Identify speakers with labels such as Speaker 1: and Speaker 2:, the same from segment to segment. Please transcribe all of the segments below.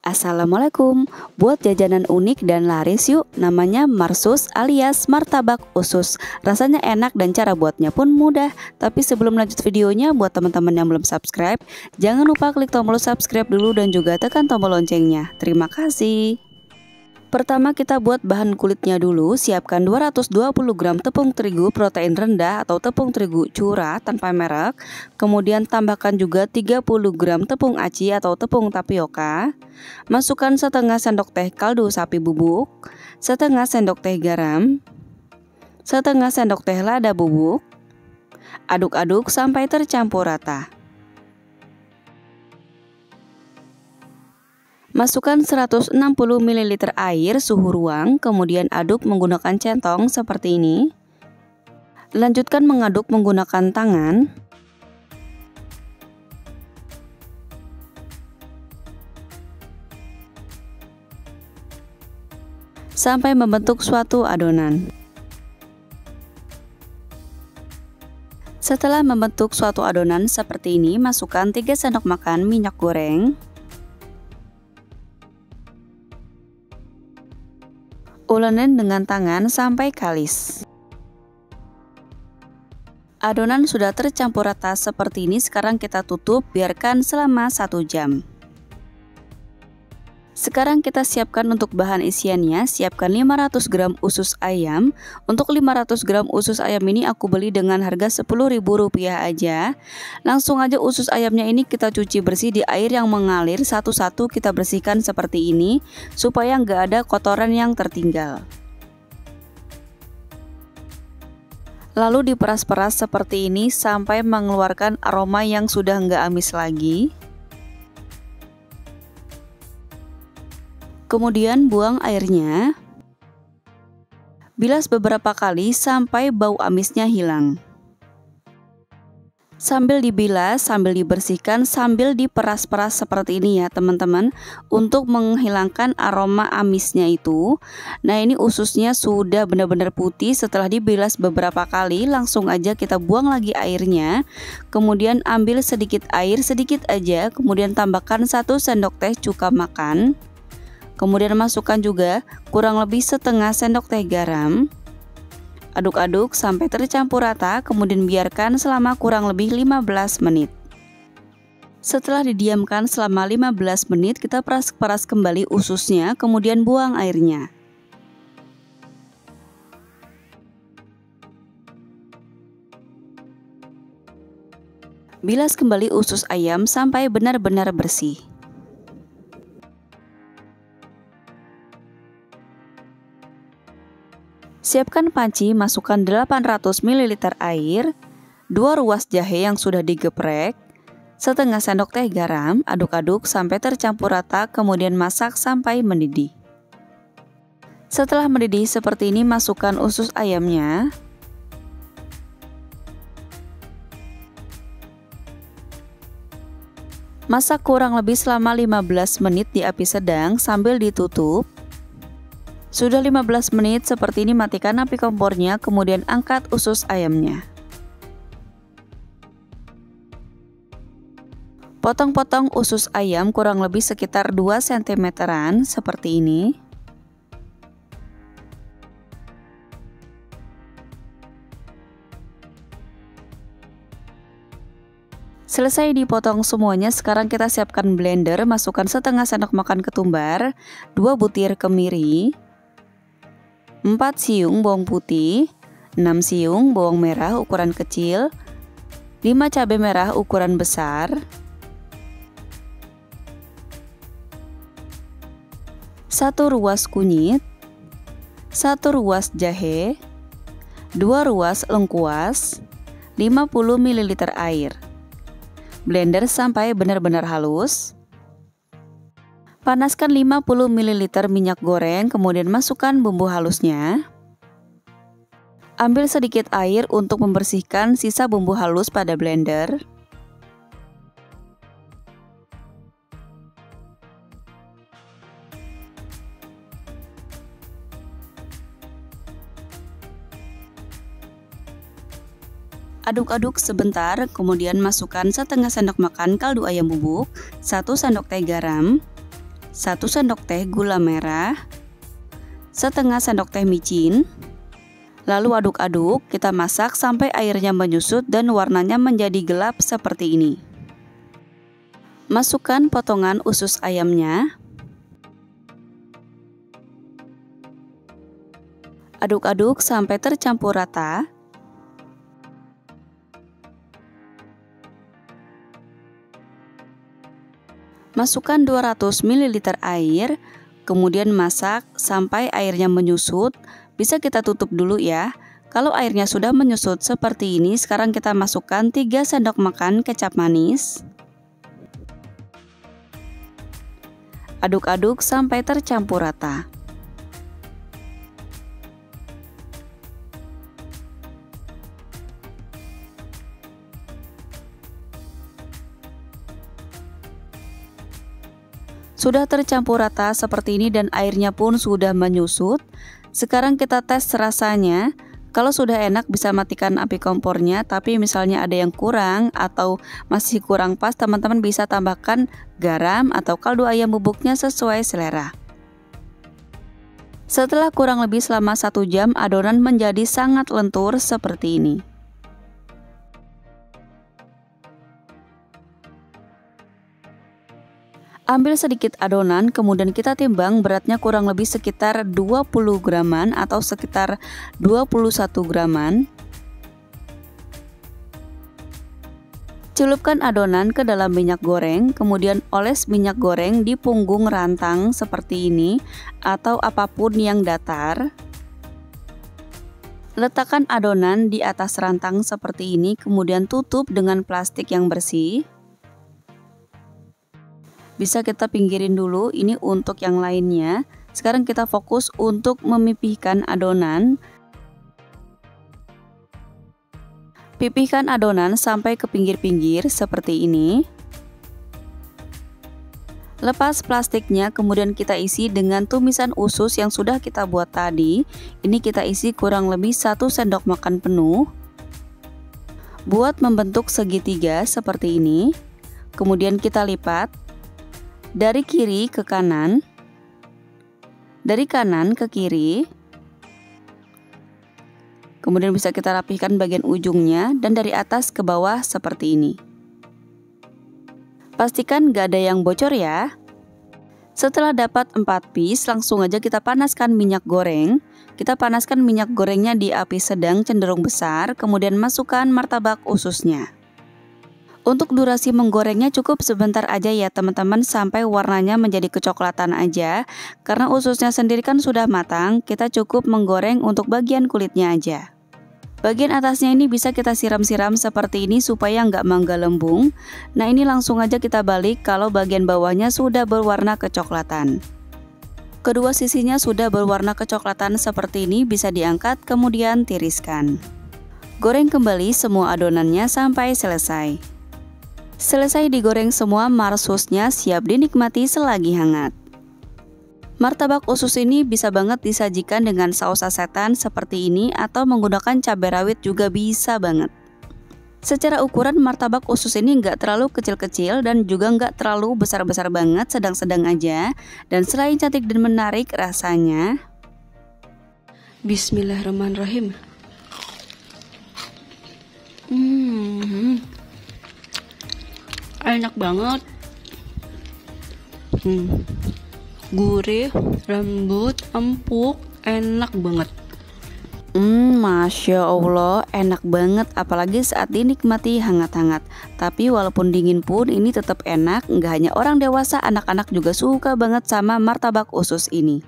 Speaker 1: Assalamualaikum. Buat jajanan unik dan laris yuk. Namanya marsus alias martabak usus. Rasanya enak dan cara buatnya pun mudah. Tapi sebelum lanjut videonya, buat teman-teman yang belum subscribe, jangan lupa klik tombol subscribe dulu dan juga tekan tombol loncengnya. Terima kasih. Pertama kita buat bahan kulitnya dulu. Siapkan 220 gram tepung terigu protein rendah atau tepung terigu curah tanpa merek. Kemudian tambahkan juga 30 gram tepung aci atau tepung tapioka. Masukkan setengah sendok teh kaldu sapi bubuk, setengah sendok teh garam, setengah sendok teh lada bubuk. Aduk-aduk sampai tercampur rata. Masukkan 160 ml air suhu ruang, kemudian aduk menggunakan centong seperti ini. Lanjutkan mengaduk menggunakan tangan. Sampai membentuk suatu adonan. Setelah membentuk suatu adonan seperti ini, masukkan 3 sendok makan minyak goreng. Ulenin dengan tangan sampai kalis. Adonan sudah tercampur rata seperti ini. Sekarang kita tutup, biarkan selama 1 jam. Sekarang kita siapkan untuk bahan isiannya. Siapkan 500 gram usus ayam. Untuk 500 gram usus ayam ini aku beli dengan harga Rp10.000 aja. Langsung aja usus ayamnya ini kita cuci bersih di air yang mengalir. Satu-satu kita bersihkan seperti ini supaya nggak ada kotoran yang tertinggal. Lalu diperas-peras seperti ini sampai mengeluarkan aroma yang sudah nggak amis lagi. Kemudian buang airnya. Bilas beberapa kali sampai bau amisnya hilang. Sambil dibilas, sambil dibersihkan, sambil diperas-peras seperti ini ya teman-teman, untuk menghilangkan aroma amisnya itu. Nah, ini ususnya sudah benar-benar putih. Setelah dibilas beberapa kali, langsung aja kita buang lagi airnya. Kemudian ambil sedikit air, sedikit aja, kemudian tambahkan 1 sendok teh cuka makan. Kemudian masukkan juga kurang lebih setengah sendok teh garam. Aduk-aduk sampai tercampur rata, kemudian biarkan selama kurang lebih 15 menit. Setelah didiamkan selama 15 menit, kita peras-peras kembali ususnya, kemudian buang airnya. Bilas kembali usus ayam sampai benar-benar bersih. Siapkan panci, masukkan 800 ml air, 2 ruas jahe yang sudah digeprek, setengah sendok teh garam, aduk-aduk sampai tercampur rata, kemudian masak sampai mendidih. Setelah mendidih seperti ini, masukkan usus ayamnya. Masak kurang lebih selama 15 menit di api sedang sambil ditutup. Sudah 15 menit seperti ini, matikan api kompornya, kemudian angkat usus ayamnya. Potong-potong usus ayam kurang lebih sekitar 2 cm seperti ini. Selesai dipotong semuanya, sekarang kita siapkan blender. Masukkan setengah sendok makan ketumbar, 2 butir kemiri, 4 siung bawang putih, 6 siung bawang merah ukuran kecil, 5 cabai merah ukuran besar, 1 ruas kunyit, 1 ruas jahe, 2 ruas lengkuas, 50 ml air. Blender sampai benar-benar halus. Panaskan 50 ml minyak goreng, kemudian masukkan bumbu halusnya. Ambil sedikit air untuk membersihkan sisa bumbu halus pada blender. Aduk-aduk sebentar, kemudian masukkan setengah sendok makan kaldu ayam bubuk, 1 sendok teh garam, 1 sendok teh gula merah, setengah sendok teh micin. Lalu aduk-aduk, kita masak sampai airnya menyusut dan warnanya menjadi gelap seperti ini. Masukkan potongan usus ayamnya. Aduk-aduk sampai tercampur rata. Masukkan 200 ml air, kemudian masak sampai airnya menyusut. Bisa kita tutup dulu ya. Kalau airnya sudah menyusut seperti ini, sekarang kita masukkan 3 sendok makan kecap manis. Aduk-aduk sampai tercampur rata. Sudah tercampur rata seperti ini dan airnya pun sudah menyusut. Sekarang kita tes rasanya. Kalau sudah enak bisa matikan api kompornya, tapi misalnya ada yang kurang atau masih kurang pas, teman-teman bisa tambahkan garam atau kaldu ayam bubuknya sesuai selera. Setelah kurang lebih selama 1 jam, adonan menjadi sangat lentur seperti ini. Ambil sedikit adonan, kemudian kita timbang, beratnya kurang lebih sekitar 20 graman atau sekitar 21 graman. Celupkan adonan ke dalam minyak goreng, kemudian oles minyak goreng di punggung rantang seperti ini atau apapun yang datar. Letakkan adonan di atas rantang seperti ini, kemudian tutup dengan plastik yang bersih. Bisa kita pinggirin dulu, ini untuk yang lainnya. Sekarang kita fokus untuk memipihkan adonan. Pipihkan adonan sampai ke pinggir-pinggir seperti ini. Lepas plastiknya, kemudian kita isi dengan tumisan usus yang sudah kita buat tadi. Ini kita isi kurang lebih 1 sendok makan penuh. Buat membentuk segitiga seperti ini. Kemudian kita lipat. Dari kiri ke kanan, dari kanan ke kiri, kemudian bisa kita rapihkan bagian ujungnya dan dari atas ke bawah seperti ini. Pastikan gak ada yang bocor ya. Setelah dapat 4 piece, langsung aja kita panaskan minyak goreng. Kita panaskan minyak gorengnya di api sedang cenderung besar, kemudian masukkan martabak ususnya. Untuk durasi menggorengnya cukup sebentar aja ya teman-teman, sampai warnanya menjadi kecoklatan aja. Karena ususnya sendiri kan sudah matang, kita cukup menggoreng untuk bagian kulitnya aja. Bagian atasnya ini bisa kita siram-siram seperti ini supaya nggak menggelembung. Nah ini langsung aja kita balik kalau bagian bawahnya sudah berwarna kecoklatan. Kedua sisinya sudah berwarna kecoklatan seperti ini, bisa diangkat kemudian tiriskan. Goreng kembali semua adonannya sampai selesai. Selesai digoreng semua, marsusnya siap dinikmati selagi hangat. Martabak usus ini bisa banget disajikan dengan saus sasetan seperti ini atau menggunakan cabai rawit juga bisa banget. Secara ukuran martabak usus ini nggak terlalu kecil-kecil dan juga nggak terlalu besar-besar banget, sedang-sedang aja. Dan selain cantik dan menarik rasanya. Bismillahirrahmanirrahim. Enak banget. Gurih, lembut, empuk, enak banget. Masya Allah, enak banget, apalagi saat dinikmati hangat-hangat. Tapi walaupun dingin pun ini tetap enak. Nggak hanya orang dewasa, anak-anak juga suka banget sama martabak usus ini.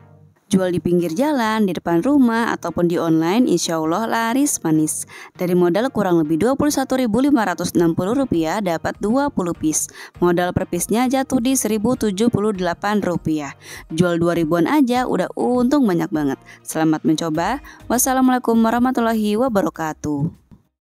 Speaker 1: Jual di pinggir jalan, di depan rumah, ataupun di online, insya Allah laris manis. Dari modal kurang lebih Rp21.560 dapat 20 piece. Modal per piece-nya jatuh di Rp1.078. Jual 2.000-an aja udah untung banyak banget. Selamat mencoba. Wassalamualaikum warahmatullahi wabarakatuh.